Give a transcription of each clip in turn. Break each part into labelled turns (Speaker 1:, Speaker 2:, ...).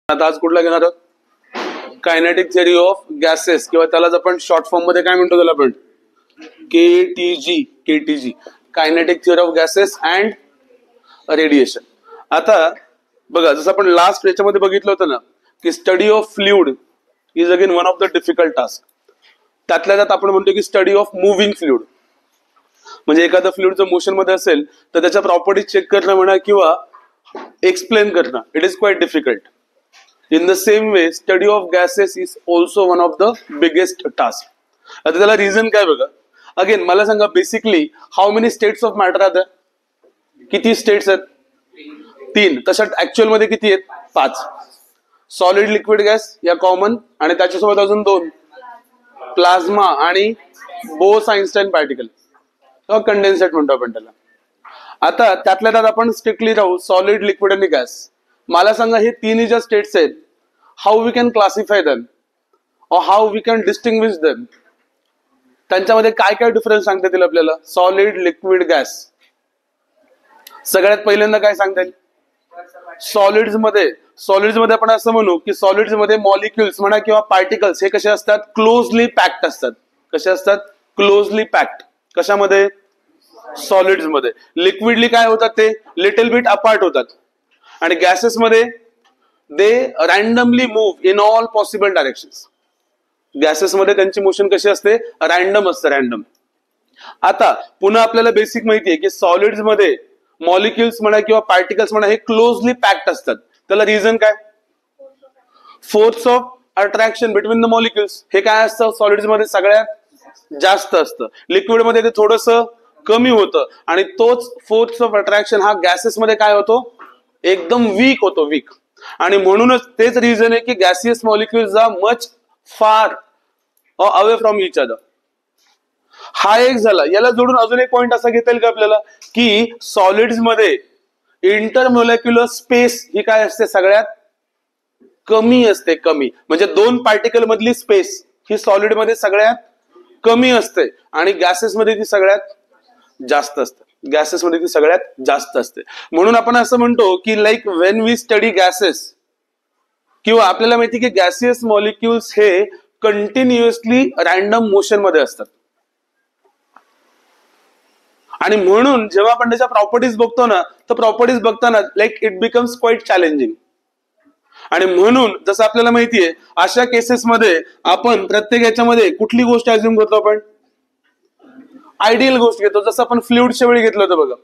Speaker 1: आता आज कुठला घेणार आहोत? कायनेटिक थिअरी ऑफ गॅसेस, किंवा त्यालाच आपण शॉर्ट फॉर्म मध्ये काय म्हणतो त्याला आपण KTG, kinetic theory of gases and radiation. आता बघा, जसं आपण लास्ट याच्यामध्ये बघितलं होतं ना की study of fluid is again one of the difficult task. त्यातल्या त्यात आपण म्हणतो की स्टडी ऑफ मुव्हिंग फ्लुइड, म्हणजे एखादं फ्लुइड जर मोशन मध्ये असेल तर त्याच्या प्रॉपर्टीज चेक करणं म्हणा किंवा एक्सप्लेन करणं, it is quite difficult. In the same way, study of gases is also one of the biggest task. आता त्याला रिझन काय बघा. अगेन मला सांगा, basically how many states of matter are? किती स्टेट्स आहेत? 3. तशा ऍक्च्युअल मध्ये किती आहेत? 5. सॉलिड, लिक्विड, गॅस या कॉमन, आणि त्याच्यासोबत अजून 2 प्लाझ्मा आणि बोस-आइन्स्टाईन पार्टिकल किंवा कंडेन्सेट म्हणतो आपण त्याला. आता त्यातल्या त्यात आपण स्ट्रिक्टली राहू सॉलिड, लिक्विड आणि गॅस. मला सांगा, हे तिन्ही ज्या स्टेट्स आहेत, how we can classify them or how we can distinguish them, त्यांच्यामध्ये काय काय डिफरन्स सांगता येतील आपल्याला? Solid, liquid, gas. सगळ्यात पहिल्यांदा काय सांगता येईल? सॉलिड्स मध्ये आपण असं म्हणू की सॉलिड्स मध्ये मॉलिक्युल्स म्हणा किंवा पार्टिकल्स हे कसे असतात? क्लोजली पॅक्ड असतात. कसे असतात? Closely packed. कशामध्ये? सॉलिड्स मध्ये. लिक्विडली काय होतात? ते लिटिल बिट अपार्ट होतात. आणि गॅसेस मध्ये they randomly move in all possible directions. Gases मध्ये त्यांची मोशन कशी असते? रॅन्डम असते, रॅन्डम. आता पुन्हा आपल्याला बेसिक माहिती आहे की सॉलिड्स मध्ये मॉलिक्युल्स म्हणा किंवा पार्टिकल्स म्हणा हे क्लोजली पॅक्ड असतात. त्याला रिझन काय? Force of attraction between the molecules हे काय असतं? सॉलिड्स मध्ये सगळ्यात जास्त असतं. लिक्विड मध्ये ते थोडस कमी होतं, आणि तोच फोर्स ऑफ अट्रॅक्शन हा गॅसेस मध्ये काय होतो? एकदम वीक होतो, वीक. आणि म्हणूनच तेच रिझन आहे की gaseous molecules are much far away from each other. हा एक झाला. याला जोडून अजून एक पॉइंट असा घेता येईल का आपल्याला की सॉलिड्स मध्ये इंटरमोलेक्युलर स्पेस ही काय असते? सगळ्यात कमी असते, कमी. म्हणजे 2 पार्टिकल मधली स्पेस ही सॉलिड मध्ये सगळ्यात कमी असते, आणि गॅसेस मध्ये ती सगळ्यात जास्त असते. गॅसेसमध्ये ती सगळ्यात जास्त असते. म्हणून आपण असं म्हणतो की like when we study gases, किंवा आपल्याला माहिती की गॅसियस मॉलिक्युल्स हे कंटिन्युअसली रॅन्डम मोशन मध्ये असतात. आणि म्हणून जेव्हा आपण त्याच्या प्रॉपर्टीज बघतो ना, तर प्रॉपर्टीज बघताना like it becomes quite challenging. आणि म्हणून जसं आपल्याला माहितीये, अशा केसेसमध्ये आपण प्रत्येक याच्यामध्ये कुठली गोष्ट अज्युम करतो? आपण आयडियल गोष्ट घेतो. जसं आपण फ्लुइड्सच्या वेळी घेतलं होतं बघा,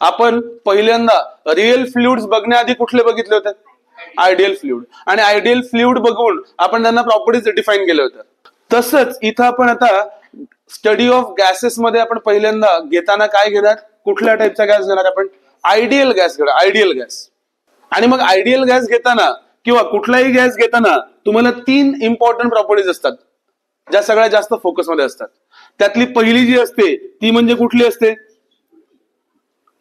Speaker 1: आपण पहिल्यांदा रिअल फ्लुइड्स बघण्याआधी कुठले बघितले होते? Ideal fluid. आणि आयडियल फ्लुइड बघून आपण त्यांना प्रॉपर्टीज डिफाईन केल्या होत्या. तसंच इथं आपण आता स्टडी ऑफ गॅसेस मध्ये आपण पहिल्यांदा घेताना काय घेणार? कुठल्या टाईपचा गॅस घेणार? आपण आयडियल गॅस घेणार, आयडियल गॅस. आणि मग आयडियल गॅस घेताना किंवा कुठलाही गॅस घेताना तुम्हाला 3 इम्पॉर्टंट प्रॉपर्टीज असतात ज्या सगळ्यात जास्त फोकसमध्ये असतात. त्यातली पहिली जी असते ती म्हणजे कुठली असते?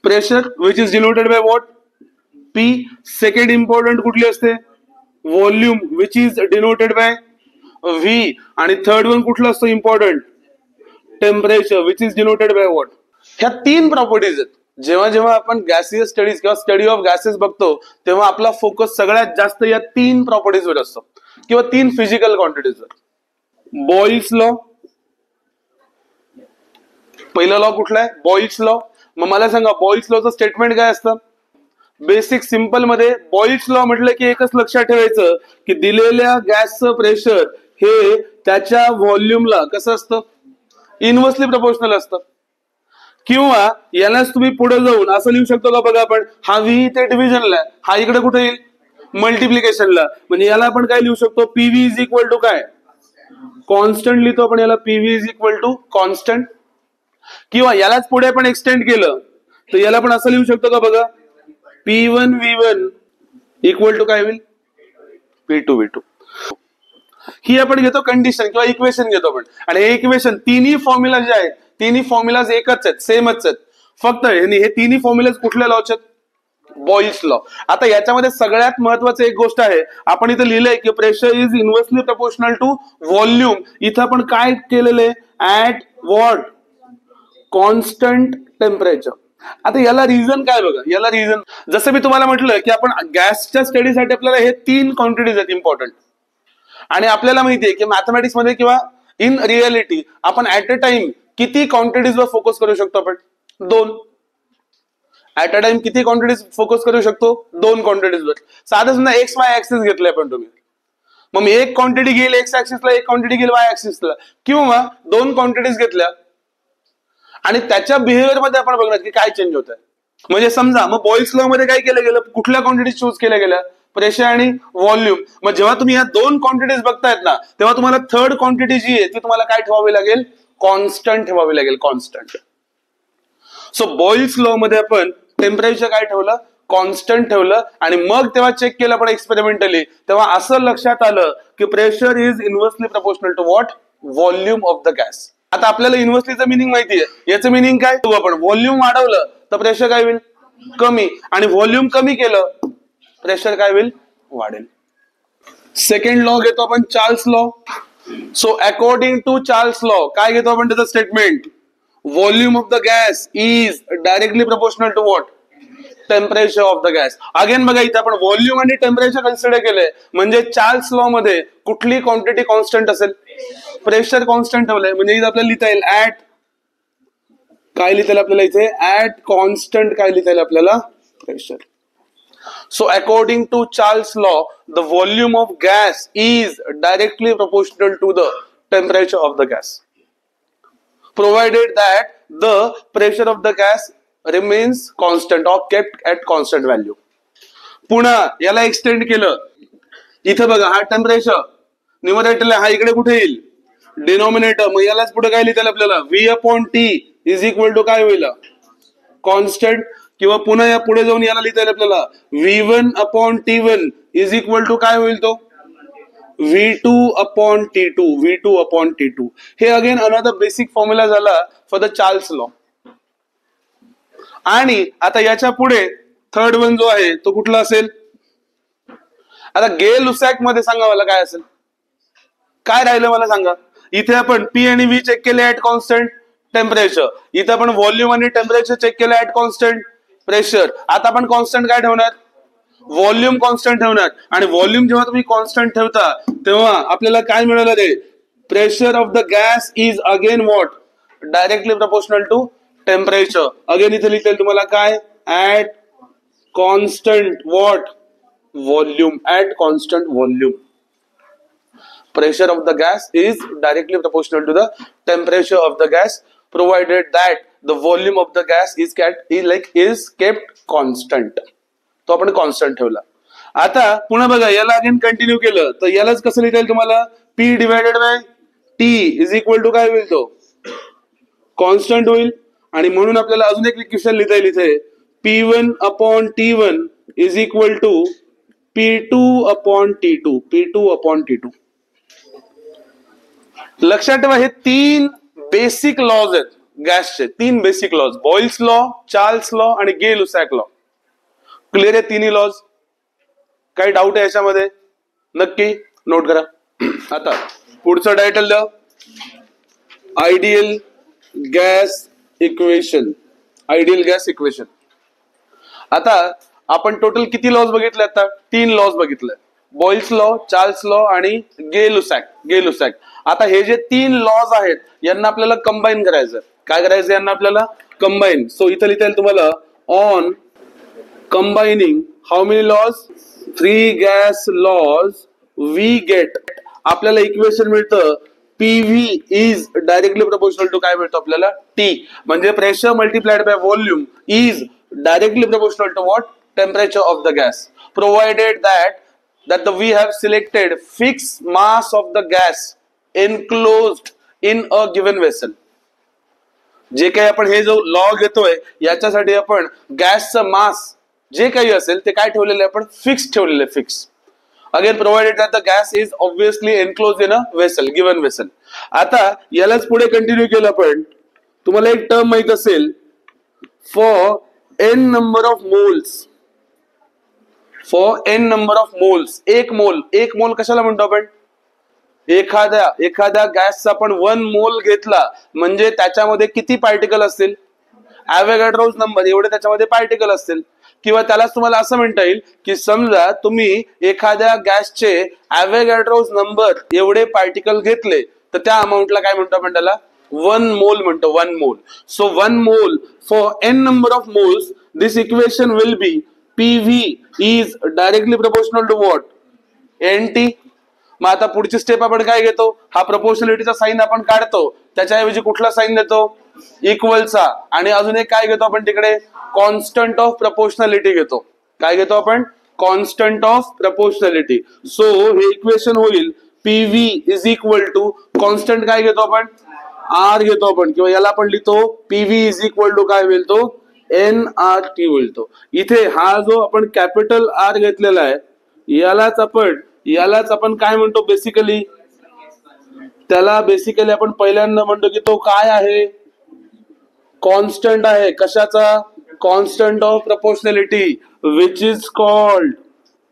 Speaker 1: Pressure, which is denoted by what? P. Second important कुठली असते? Volume, which is denoted by V. आणि थर्ड वन कुठलं असतं important? Temperature, which is denoted by what? ह्या 3 प्रॉपर्टीज आहेत. जेव्हा जेव्हा आपण गॅसियस स्टडीज किंवा स्टडी ऑफ गॅसेस बघतो तेव्हा आपला फोकस सगळ्यात जास्त या 3 प्रॉपर्टीजवर असतो, किंवा 3 फिजिकल क्वांटिटीजवर. बॉइल्स लॉ, पहिला लॉ कुठला आहे? Boyle's law. मग मला सांगा, बॉइल्स लॉचं स्टेटमेंट काय असतं? बेसिक सिंपल मध्ये बॉइल्स लॉ म्हटलं की एकच लक्षात ठेवायचं की दिलेल्या गॅसचं प्रेशर हे त्याच्या व्हॉल्यूमला कसं असतं? इनव्हर्सली प्रपोर्शनल असतं. किंवा यालाच तुम्ही पुढे जाऊन असं लिहू शकतो का? बघा, आपण हा व्ही ते डिव्हिजनला, हा इकडे कुठे येईल? मल्टिप्लिकेशनला. म्हणजे याला आपण काय लिहू शकतो? पीव्ही इज इक्वल टू काय? कॉन्स्टंट लिहितो आपण याला, PV is equal to constant. किंवा यालाच पुढे आपण एक्सटेंड केलं तर याला पण असं लिहू शकतो का? बघा, P1 V1 इक्वल टू काय होईल? P2 V2. ही आपण घेतो कंडिशन किंवा इक्वेशन घेतो आपण. आणि हे इक्वेशन तिन्ही फॉर्म्युला जे आहेत, तिन्ही फॉर्म्युलाज एकच आहेत, सेमच आहेत. फक्त हे तिन्ही फॉर्म्युलाज कुठल्या लॉचे आहेत? Boyle's law. आता याच्यामध्ये सगळ्यात महत्वाचं एक गोष्ट आहे, आपण इथं लिहिलंय की pressure is inversely proportional to volume. इथं आपण काय केलेलं आहे? At what? Constant temperature. आता याला रिझन काय बघा, याला रिझन जसं मी तुम्हाला म्हटलं की आपण गॅसच्या स्टडीसाठी आपल्याला हे 3 क्वांटिटीज आहेत इम्पॉर्टंट, आणि आपल्याला माहितीये की मॅथमॅटिक्स मध्ये किंवा इन रिअलिटी आपण ऍट अ टाइम किती क्वांटिटीजवर फोकस करू शकतो, आपण 2. ऍट अ टाइम किती क्वांटिटीज फोकस करू शकतो, 2 क्वांटिटीजवर. साधं समजा एक्स वाय ऍक्सिस घेतले आपण तुम्ही, मग मी एक क्वांटिटी घेईल एक्स ऍक्सिसला, एक क्वांटिटी घेईल वाय ऍक्सिसला, किंवा 2 क्वांटिटीज घेतल्या आणि त्याच्या बिहेवियर मध्ये आपण बघणार की काय चेंज होत आहे. म्हणजे समजा मग बॉइल्स लॉ मध्ये काय केलं गेलं, कुठल्या क्वांटिटी चूज केल्या गेल्या, प्रेशर आणि व्हॉल्यूम. मग जेव्हा तुम्ही या 2 क्वांटिटीज बघतायत ना, तेव्हा तुम्हाला थर्ड क्वांटिटी जी आहे ती तुम्हाला काय ठेवावी लागेल, कॉन्स्टंट ठेवावी लागेल, कॉन्स्टंट. सो बॉइल्स लॉ मध्ये आपण टेम्परेचर काय ठेवलं, कॉन्स्टंट ठेवलं, आणि मग तेव्हा चेक केलं आपण एक्सपेरिमेंटली, तेव्हा असं लक्षात आलं की pressure is inversely proportional to what, volume of the gas. आता आपल्याला इन्व्हर्सलीचं मिनिंग माहितीये, याचं मिनिंग काय, आपण व्हॉल्यूम वाढवलं तर प्रेशर काय होईल, कमी, आणि व्हॉल्यूम कमी केलं प्रेशर काय होईल, वाढेल. सेकंड लॉ घेतो आपण Charles law. So according to Charles law काय घेतो आपण त्याचं statement, volume of the gas is directly proportional to what, temperature of the gas. Again बघा इथे आपण व्हॉल्यूम आणि टेम्परेचर कन्सिडर केलंय, म्हणजे चार्ल्स लॉ मध्ये कुठली क्वांटिटी कॉन्स्टंट असेल, प्रेशर कॉन्स्टंट ठेवलंय, म्हणजे इथे आपल्याला लिहिता येईल ऍट, काय लिहिता येईल आपल्याला इथे, ऍट कॉन्स्टंट काय लिहिता येईल आपल्याला, pressure. So according to Charles' law, the volume of gas is directly proportional to the temperature of the gas, provided that the pressure of the gas remains constant or kept at constant value. पुन्हा याला extend केलं, इथे बघा हा temperature न्यूमरेटरला, हा इकडे कुठे येईल, डिनॉमिनेटर, मग यालाच पुढे काय लिहिता येईल आपल्याला, V/T इज इक्वल टू काय होईल, कॉन्स्टंट, किंवा पुन्हा या पुढे जाऊन याला लिहिता येईल आपल्याला V1/T1 इज इक्वल टू काय होईल तो, V2/T2, V2/T2. हे अगेन अनदर बेसिक फॉर्म्युला झाला फॉर द चार्ल्स लॉ. आणि आता याच्या पुढे थर्ड वन जो आहे तो कुठला असेल, आता गे-लुसॅक मध्ये सांगा मला काय असेल, काय राहिलं मला सांगा. इथे आपण P आणि V चेक केले ऍट कॉन्स्टंट टेम्परेचर, इथे आपण व्हॉल्यूम आणि टेम्परेचर चेक केलं ऍट कॉन्स्टंट प्रेशर. आता आपण कॉन्स्टंट काय ठेवणार, व्हॉल्यूम कॉन्स्टंट ठेवणार, आणि व्हॉल्यूम जेव्हा तुम्ही कॉन्स्टंट ठेवता तेव्हा आपल्याला काय मिळालं रे, pressure of the gas is again what, directly proportional to temperature. Again इथे लिहिता तुम्हाला काय, at constant what, volume, at constant volume. Pressure of the gas is directly proportional to the temperature of the gas, provided that the volume of the gas is kept constant. तो आपण constant ठेवला. आता पुन्हा बघा याला again continue केलं तर यालाच कसं लिहिता येईल तुम्हाला, P divided by T is equal to काय होईल, तो कॉन्स्टंट होईल. आणि म्हणून आपल्याला अजून एक इक्वेशन लिहिता येईल इथे, P1/T1 is equal to P2/T2, P2/T2. लक्षात ठेवा हे 3 बेसिक लॉज आहेत गॅसचे, 3 basic laws, Boyle's law, Charles law आणि गे-लुसॅक लॉ. क्लिअर आहे तिन्ही लॉज, काही डाऊट आहे याच्यामध्ये, नक्की नोट करा. आता पुढचं टायटल द्या, ideal gas equation, ideal gas equation. आता आपण टोटल किती लॉज बघितले, आता 3 लॉज बघितले, बॉइल्स लॉ, चार्ल्स लॉ आणि गे-लुसॅक. आता हे जे 3 लॉज आहेत यांना आपल्याला कंबाईन करायचं. काय करायचं यांना आपल्याला, कंबाईन. सो इथं लिहिता येईल तुम्हाला, on combining how many laws, 3 gas laws we get, आपल्याला इक्वेशन मिळतं PV is directly proportional to काय मिळतो आपल्याला, T. म्हणजे pressure multiplied by volume is directly proportional to what, temperature of the gas, provided that we have selected fixed mass of the gas enclosed in a given vessel. जे काही आपण हे जो law घेतोय याच्यासाठी आपण गॅसचं मास जे काही असेल ते काय ठेवलेलं आहे, आपण फिक्स ठेवलेलं आहे, fix. Again provided that the gas is obviously enclose in a vessel, given vessel. आता यालाच पुढे कंटिन्यू केलं आपण, तुम्हाला एक टर्म माहित असेल, for n number of moles, for n number of moles, एक मोल कशाला म्हणतो आपण, एखाद्या गॅसचा आपण 1 मोल घेतला म्हणजे त्याच्यामध्ये किती पार्टिकल असतील, ॲव्होगॅड्रोज नंबर एवढे त्याच्यामध्ये पार्टिकल असतील. किंवा त्यालाच तुम्हाला असं म्हणता येईल की समजा तुम्ही एखाद्या गॅसचे ॲव्होगॅड्रोज नंबर एवढे पार्टिकल घेतले तर त्या अमाऊंटला काय म्हणतो आपण, त्याला 1 मोल म्हणतो. 1 मोल. So 1 mole for n number of moles this equation will be PV is directly proportional to what, NT. मग आता पुढची स्टेप आपण काय घेतो, हा प्रोपोर्शनॅलिटीचा साइन आपण काढतो, त्याच्याऐवजी कुठला साइन देतो, इक्वलचा. आणि अजून एक काय घेतो आपण तिकडे, कॉन्स्टंट ऑफ प्रोपोर्शनॅलिटी घेतो. काय घेतो आपण, कॉन्स्टंट ऑफ प्रोपोर्शनॅलिटी. सो हे इक्वेशन होईल PV is equal to constant काय घेतो आपण, R घेतो आपण, किंवा याला आपण लिहितो PV इज इक्वल टू काय होईल तो, NRT होईल तो. इथे हा जो आपण कॅपिटल R घेतलेला आहे यालाच आपण काय म्हणतो बेसिकली, त्याला बेसिकली आपण पहिल्यांदा म्हणतो की तो काय आहे, कॉन्स्टंट आहे. कशाचा, constant of proportionality which is called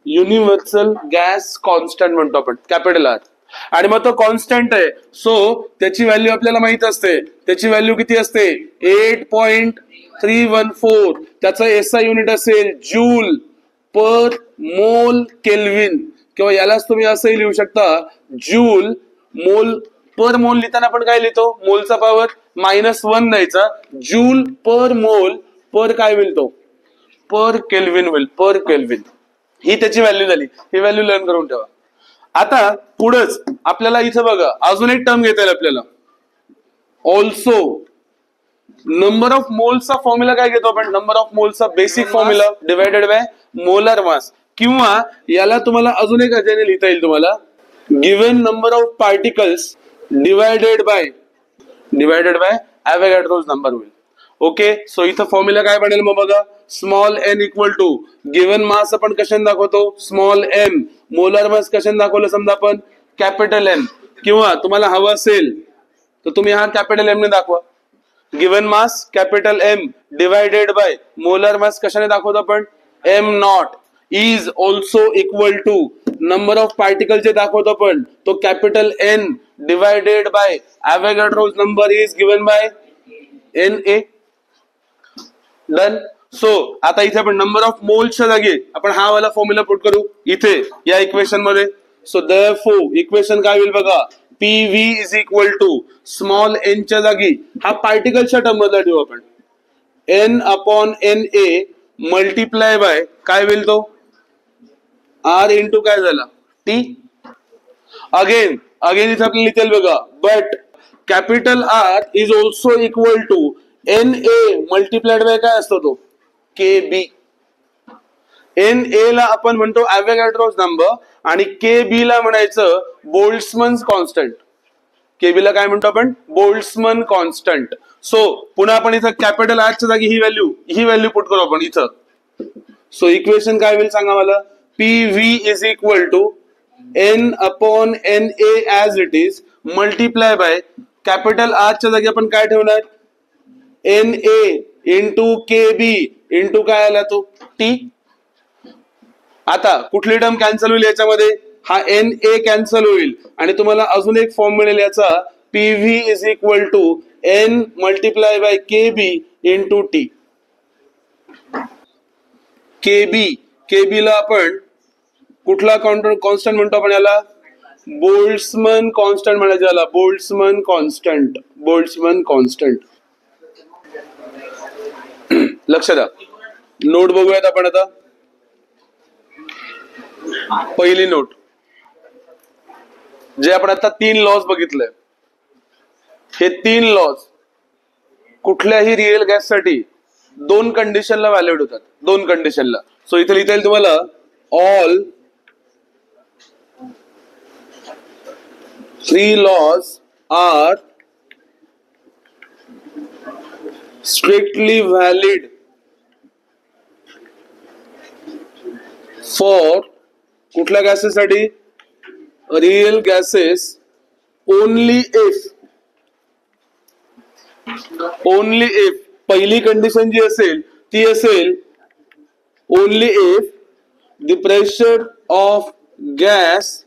Speaker 1: universal gas constant म्हणतो आपण, कॅपिटल R. आणि मग तो कॉन्स्टंट आहे, सो त्याची व्हॅल्यू आपल्याला माहित असते. त्याची व्हॅल्यू किती असते, 8.314. त्याचं SI युनिट असेल जूल पर मोल केल्विन, किंवा यालाच तुम्ही असंही लिहू शकता जूल मोल पर मोल. लिहिताना आपण काय लिहितो, मोलचा पॉवर -1 द्यायचा, जूल पर मोल पर काय होईल तो, पर केल्विन होईल, पर केल्विन. ही त्याची व्हॅल्यू झाली. ही व्हॅल्यू लर्न करून ठेवा. आता पुढेच आपल्याला इथं बघा अजून एक टर्म घेता येईल आपल्याला, ऑल्सो नंबर ऑफ मोल्सचा फॉर्म्युला काय घेतो आपण, नंबर ऑफ मोल्सचा basic formula divided by molar mass. किंवा याला तुम्हाला अजून एक अध्याय लिहिता येईल तुम्हाला, given number of particles divided by Avogadro's number होईल. ओके. सो इथं फॉर्म्युला काय बनेल मग बघा, small n equal to given mass आपण कशाने दाखवतो, स्मॉल m. मोलर मास कशाने दाखवलं समजा आपण, कॅपिटल M. किंवा तुम्हाला हवं असेल तर तुम्ही हा कॅपिटल M ने दाखवा. Given mass capital M divided by molar mass कशाने दाखवतो आपण, m not is also equal to number of particle जे दाखवतो आपण तो capital N divided by Avogadro's number is given by NA. Done. So आता इथे आपण नंबर ऑफ मोल्सच्या जागी आपण हा वाला फॉर्म्युला पुट करू इथे या इक्वेशन मध्ये. सो देयरफॉर इक्वेशन काय होईल बघा, PV is equal to small n च्या जागी हा पार्टिकलच्या टर्म मध्ये ठेवू आपण, N/NA मल्टिप्लाय बाय काय होईल तो, R इंटू काय झाला, T. अगेन इथे आपल्याला लिहिता येईल बघा, but capital R is also equal to NA multiplied by काय असतो तो, KB. NA ला आपण म्हणतो ॲव्होगॅड्रोज नंबर आणि KB ला म्हणायचं बोल्ट्झमन कॉन्स्टंट. KB ला काय म्हणतो आपण, बोल्ट्झमन कॉन्स्टंट. सो पुन्हा आपण इथं कॅपिटल R च्या जागी ही व्हॅल्यू पुट करू आपण इथं. सो इक्वेशन काय होईल सांगा मला, PV is equal to N/NA as it is multiply by capital R च्या जागी आपण काय ठेवणार, NA इंटू KB इंटू काय आला तो T. आता कुठली टर्म कॅन्सल होईल याच्यामध्ये, हा NA कॅन्सल होईल आणि तुम्हाला अजून एक फॉर्म मिळेल याचा, PV is equal to N multiply by KB into T. KB ला आपण कुठला कॉन्स्टंट म्हणतो आपण याला, बोल्ट्झमन कॉन्स्टंट म्हणायचं याला, बोल्ट्झमन कॉन्स्टंट. लक्ष द्या. नोट बघूयात आपण आता. पहिली नोट, जे आपण आता 3 लॉज बघितले, हे 3 लॉज कुठल्याही रिअल गॅस साठी 2 कंडिशनला व्हॅलिड होतात, 2 कंडिशनला. सो इथे लिहिता येईल तुम्हाला, all 3 laws are strictly valid for कुठल्या गॅसेससाठी, रिअल गॅसेस, ओनली इफ पहिली कंडिशन जी असेल ती असेल only if the pressure of gas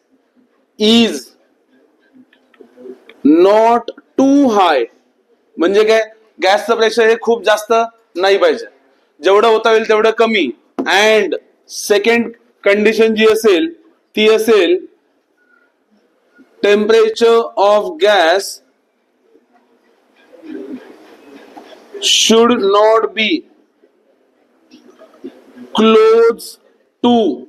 Speaker 1: is not too high. म्हणजे काय, गॅसचं प्रेशर हे खूप जास्त नाही पाहिजे, जेवढं होता येईल तेवढं कमी. अँड सेकंड कंडिशन जी असेल ती असेल temperature of gas should not be close to,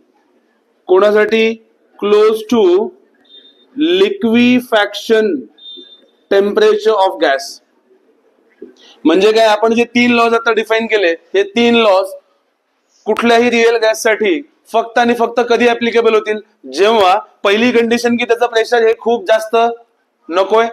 Speaker 1: कोणासाठी? Close to liquefaction temperature of gas. म्हणजे काय, आपण जे 3 लॉज आता डिफाईन केले, हे 3 लॉज कुठल्याही रिअल गॅस साठी फक्त आणि फक्त कधी ऍप्लिकेबल होतील? जेव्हा पहिली कंडिशन की त्याचं प्रेशर हे खूप जास्त नकोय,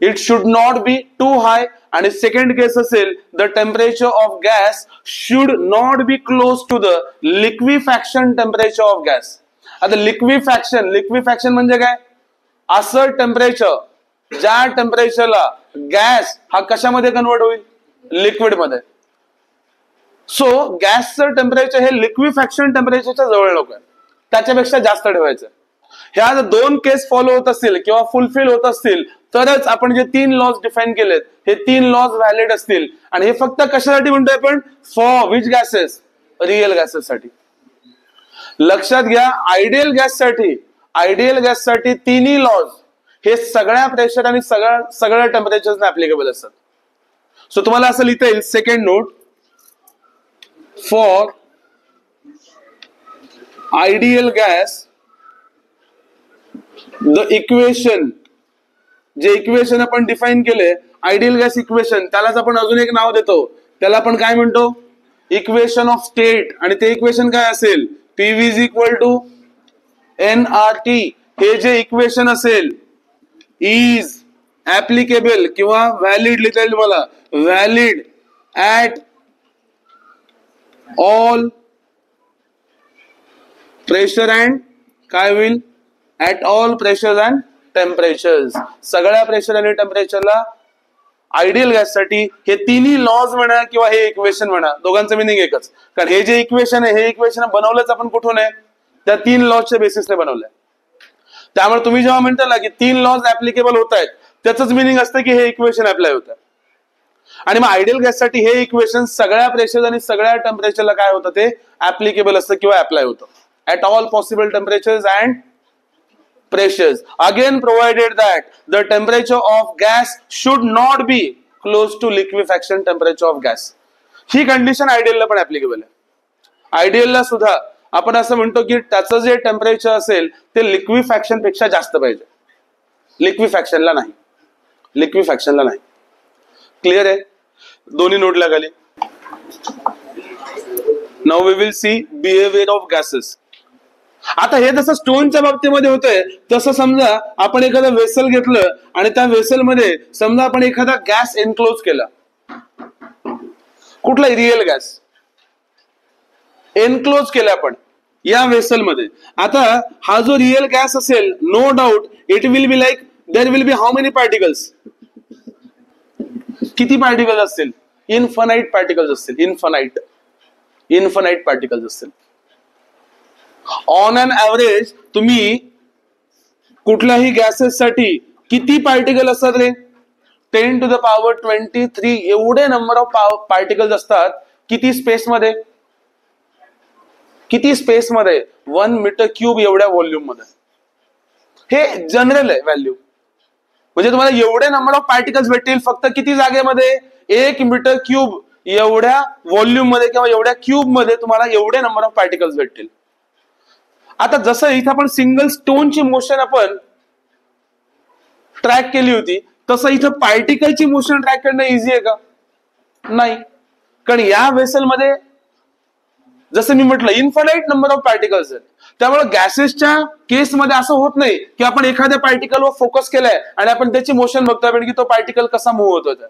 Speaker 1: it should not be too high. आणि सेकंड केस असेल the temperature of gas should not be close to the liquefaction temperature of gas. आता लिक्विफॅक्शन म्हणजे काय? असं टेम्परेचर ज्या टेम्परेचरला गॅस हा कशामध्ये कन्वर्ट होईल? लिक्विड मध्ये. सो गॅसचं टेम्परेचर हे लिक्विफॅक्शन टेम्परेचरच्या जवळ नको आहे, त्याच्यापेक्षा जास्त ठेवायचं. ह्या जर 2 केस फॉलो होत असतील किंवा फुलफिल होत असतील तरच आपण जे 3 लॉज डिफाईन केलेत हे 3 लॉज व्हॅलिड असतील. आणि हे फक्त कशासाठी म्हणतोय आपण? For which gases? Real gases साठी. लक्षात घ्या, आयडियल गॅससाठी तिन्ही लॉज हे सगळ्या प्रेशर आणि सगळ्या टेम्परेचर ऍप्लिकेबल असतात. सो तुम्हाला असं लिहिता येईल, second note, for ideal gas the equation, जे इक्वेशन आपण डिफाईन केले आयडियल गॅस इक्वेशन, त्यालाच आपण अजून एक नाव देतो, त्याला आपण काय म्हणतो? Equation of state. आणि ते इक्वेशन काय असेल? PV is equal to nRT. हे जे इक्वेशन असेल इज ऍप्लिकेबल किंवा व्हॅलिड लिहिता येईल मला, valid at all pressure and काय होईल? At all pressure and temperatures. सगळ्या प्रेशर आणि टेम्परेचरला आयडियल गॅससाठी हे तिन्ही लॉज म्हणा किंवा हे इक्वेशन म्हणा, दोघांचं मिनिंग एकच. कारण हे जे इक्वेशन आहे हे इक्वेशन बनवलंच आपण कुठून आहे? त्या 3 लॉजच्या बेसिसने बनवलंय. त्यामुळे तुम्ही जेव्हा म्हणता ना की 3 लॉज ऍप्लिकेबल होत आहेत, त्याच मिनिंग असतं की हे इक्वेशन अप्लाय होतं. आणि मग आयडियल गॅससाठी हे इक्वेशन सगळ्या प्रेशर आणि सगळ्या टेम्परेचरला काय होतं? ते ऍप्लिकेबल असतं किंवा अप्लाय होतं. At all possible temperatures and pressures, again provided that the temperature of gas should not be close to liquefaction temperature of gas. ही कंडिशन आयडियलला पण ऍप्लिकेबल आहे. आयडियलला सुद्धा आपण असं म्हणतो की त्याचं जे टेम्परेचर असेल ते लिक्विफॅक्शन पेक्षा जास्त पाहिजे, लिक्विफॅक्शनला नाही. क्लिअर आहे? दोन्ही नोटला खाली. Now we will see behaviour of gases. आता हे जसं स्टोनच्या बाबतीमध्ये होतंय तसं समजा आपण एखादं वेसल घेतलं आणि त्या वेसलमध्ये समजा आपण एखादा गॅस एनक्लोज केला, कुठला? रिअल गॅस एनक्लोज केला आपण या वेसलमध्ये. आता हा जो रिअल गॅस असेल, no doubt it will be like, there will be how many particles? किती पार्टिकल्स असतील? इन्फानाइट पार्टिकल्स असतील, इन्फानाइट पार्टिकल्स असतील. ऑन अन ॲव्हरेज तुम्ही कुठल्याही गॅसेस साठी किती पार्टिकल असतात रे? 10 to the power 23 एवढे नंबर ऑफ पार्टिकल्स असतात. किती स्पेसमध्ये? 1 मीटर क्यूब एवढ्या व्हॉल्यूम मध्ये. हे जनरल आहे व्हॅल्यू. म्हणजे तुम्हाला एवढे नंबर ऑफ पार्टिकल्स भेटतील फक्त किती जागेमध्ये? 1 मीटर क्यूब एवढ्या व्हॉल्यूम मध्ये किंवा एवढ्या क्यूब मध्ये तुम्हाला एवढे नंबर ऑफ पार्टिकल्स भेटतील. आता जसं इथं आपण सिंगल स्टोनची मोशन आपण ट्रॅक केली होती, तसं इथं पार्टिकलची मोशन ट्रॅक करणं इझी आहे का? नाही. कारण या वेसलमध्ये जसं मी म्हटलं इन्फानाइट नंबर ऑफ पार्टिकल्स आहेत. त्यामुळे गॅसेसच्या केसमध्ये असं होत नाही की आपण एखाद्या पार्टिकलवर फोकस केलाय आणि आपण त्याची मोशन बघतोय की तो पार्टिकल कसा मूव्ह होतोय.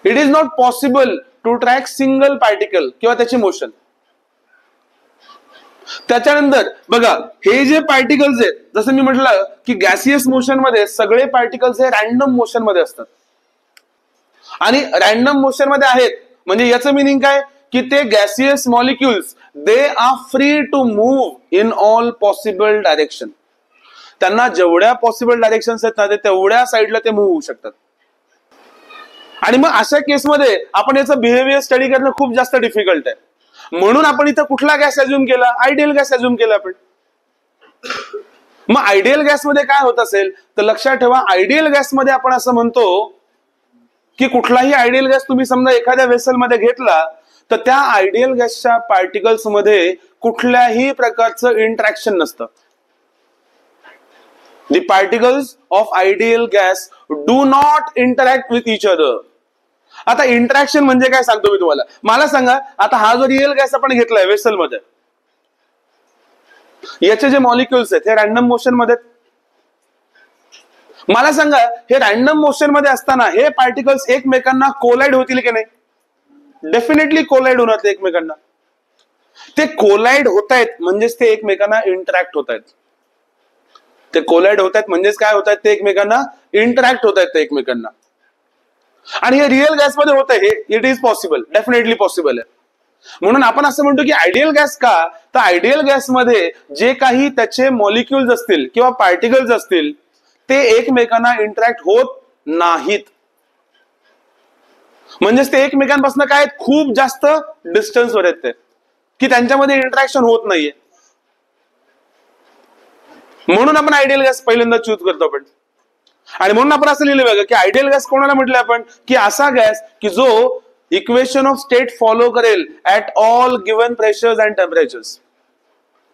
Speaker 1: It is not possible to track single particle किंवा त्याची मोशन. त्याच्यानंतर बघा हे जे पार्टिकल्स आहेत, जसं मी म्हटलं की गॅसियस मोशन मध्ये सगळे पार्टिकल्स हे रॅन्डम मोशन मध्ये असतात. आणि रॅन्डम मोशन मध्ये आहेत म्हणजे याचं मिनिंग काय? की ते gaseous molecules they are free to move in all possible direction. त्यांना जेवढ्या पॉसिबल डायरेक्शन्स आहेत ना ते तेवढ्या साईडला ते मूव्ह होऊ शकतात. आणि मग अशा केसमध्ये आपण याचं बिहेवियर स्टडी करणं खूप जास्त डिफिकल्ट आहे. म्हणून आपण इथं कुठला गॅस अज्युम केला? आयडियल गॅस अज्युम केला आपण. मग आयडियल गॅसमध्ये काय होत असेल तर लक्षात ठेवा, आयडियल गॅसमध्ये आपण असं म्हणतो की कुठलाही आयडियल गॅस तुम्ही समजा एखाद्या वेसलमध्ये घेतला तर त्या आयडियल गॅसच्या पार्टिकल्स मध्ये कुठल्याही प्रकारचं इंटरॅक्शन नसतं. The particles of ideal gas do not interact with each other. आता इंटरॅक्शन म्हणजे काय सांगतो मी तुम्हाला. मला सांगा, आता हा जो रिअल गॅस आपण घेतलाय वेसल मध्ये, याचे जे मॉलिक्युल्स आहेत हे रॅन्डम मोशन मध्ये. मला सांगा, हे रॅन्डम मोशन मध्ये असताना हे पार्टिकल्स एकमेकांना कोलाइड होतील की नाही? डेफिनेटली कोलाइड होणार ते एकमेकांना. ते कोलाइड होत आहेत म्हणजेच ते एकमेकांना इंटरॅक्ट होत आहेत. ते कोलाइड होत आहेत म्हणजेच काय होत आहेत? ते एकमेकांना इंटरॅक्ट होत आहेत ते एकमेकांना. आणि हे रिअल गॅसमध्ये होत आहे, हे it is possible, definitely possible आहे. म्हणून आपण असं म्हणतो की आयडियल गॅस का? तर आयडियल गॅसमध्ये जे काही त्याचे मॉलिक्युल्स असतील किंवा पार्टिकल्स असतील ते एकमेकांना इंटरॅक्ट होत नाहीत. म्हणजेच ते एकमेकांपासून काय खूप जास्त डिस्टन्सवर आहेत ते, की त्यांच्यामध्ये इंटरॅक्शन होत नाहीये. म्हणून आपण आयडियल गॅस पहिल्यांदा चूज करतो आपण. आणि म्हणून आपण असं लिहिलं बघा की आयडियल गॅस कोणाला म्हटलं आपण? की असा गॅस की जो इक्वेशन ऑफ स्टेट फॉलो करेल at all given pressures and temperatures.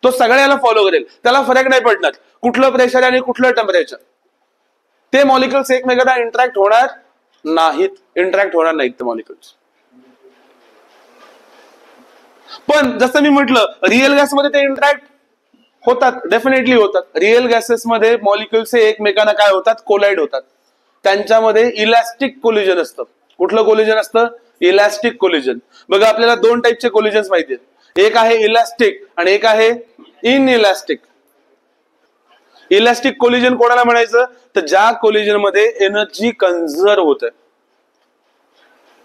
Speaker 1: तो सगळ्याला फॉलो करेल, त्याला फरक नाही पडणार कुठलं प्रेशर आणि कुठलं टेम्परेचर. ते मॉलिक्युल्स एकमेकांना इंटरॅक्ट होणार नाहीत ते मॉलिक्युल्स. पण जसं मी म्हटलं, रिअल गॅसमध्ये ते इंटरॅक्ट होतात, डेफिनेटली होतात. रिअल गॅसेसमध्ये मॉलिक्युल्स हे एकमेकांना काय होतात? कोलाइड होतात. त्यांच्यामध्ये इलॅस्टिक कोलिजन असतं. कुठलं कोलिजन असतं? Elastic collision. बघा, आपल्याला दोन टाईपचे कोलिजन्स माहिती आहेत. एक आहे इलॅस्टिक आणि एक आहे इन इलॅस्टिक. इलॅस्टिक कोलिजन कोणाला म्हणायचं? तर ज्या कोलिजन मध्ये एनर्जी कन्झर्व होते.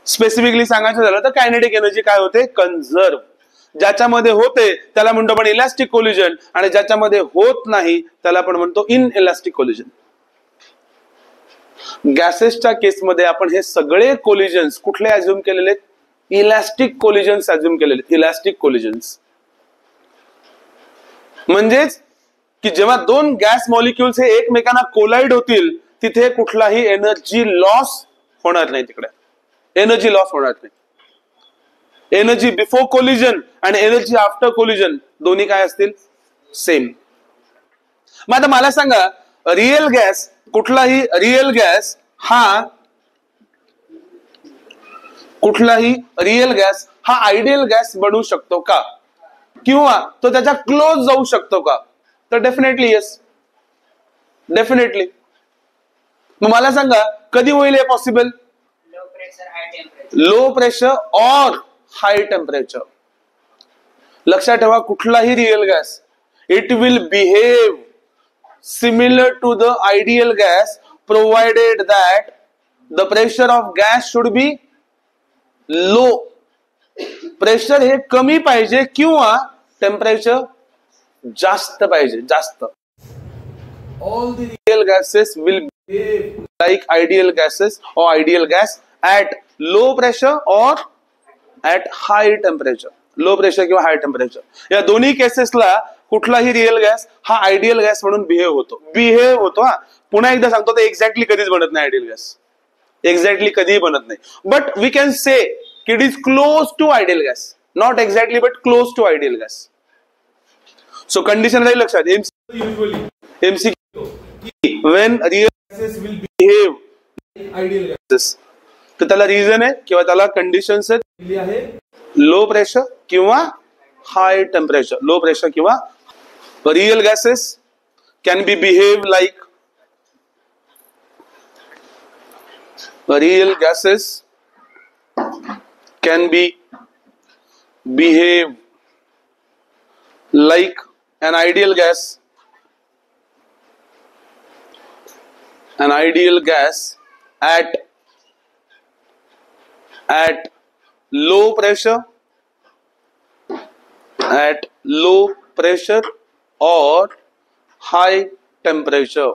Speaker 1: स्पेसिफिकली सांगायचं झालं तर कायनेटिक एनर्जी काय होते? कन्झर्व. ज्याच्यामध्ये होते त्याला म्हणतो आपण इलॅस्टिक कोलिजन, आणि ज्याच्यामध्ये होत नाही त्याला आपण म्हणतो इन इलॅस्टिक कोलिजन. गॅसेसच्या केसमध्ये आपण हे सगळे कोलिजन्स कुठले अज्युम केलेले? इलॅस्टिक कोलिजन्स अज्युम केलेले. इलॅस्टिक कोलिजन्स म्हणजेच की जेव्हा दोन गॅस मॉलिक्युल्स हे एकमेकांना कोलाइड होतील तिथे कुठलाही एनर्जी लॉस होणार नाही. तिकडे एनर्जी लॉस होणार नाही. एनर्जी बिफोर कोलिजन आणि एनर्जी आफ्टर कोलिजन दोन्ही काय असतील? सेम. मग आता मला सांगा, रिअल गॅस कुठलाही रिअल गॅस हा आयडियल गॅस बनवू शकतो का? किंवा तो त्याच्या क्लोज जाऊ शकतो का? तर डेफिनेटली येस, डेफिनेटली. मग मला सांगा, कधी होईल हे पॉसिबल? लो प्रेशर और हाई टेम्परेचर. लक्षात ठेवा, कुठलाही real gas it will behave similar to the ideal gas provided that the pressure of gas should be low. Pressure हे कमी पाहिजे किंवा टेम्परेचर जास्त पाहिजे, जास्त. All the real gases will behave like ideal gases or ideal gas at low pressure or at high temperature. Low pressure किंवा high temperature या दोन्ही केसेसला कुठलाही रिअल गॅस हा आयडियल गॅस म्हणून बिहेव होतो. हा पुन्हा एकदा सांगतो, तर एक्झॅक्टली कधीच बनत नाही आयडियल गॅस. एक्झॅक्टली कधीही बनत नाही. बट वी कॅन से की it is close to ideal gas. Not exactly but close to ideal gas. So condition राहील लक्षात. MCQ when real gases will behave ideal gases, तर त्याला रिझन आहे किंवा त्याला कंडिशन्स आहेत. लो प्रेशर किंवा हाय टेम्परेचर. लो प्रेशर किंवा real gases can be behave like real gases can be behave like an ideal gas. An ideal gas at low pressure, or high temperature.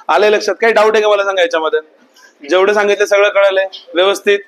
Speaker 1: आले लक्षात? काही doubt आहे का मला सांगा याच्यामध्ये? जेवढं सांगितलं सगळं कळालंय व्यवस्थित?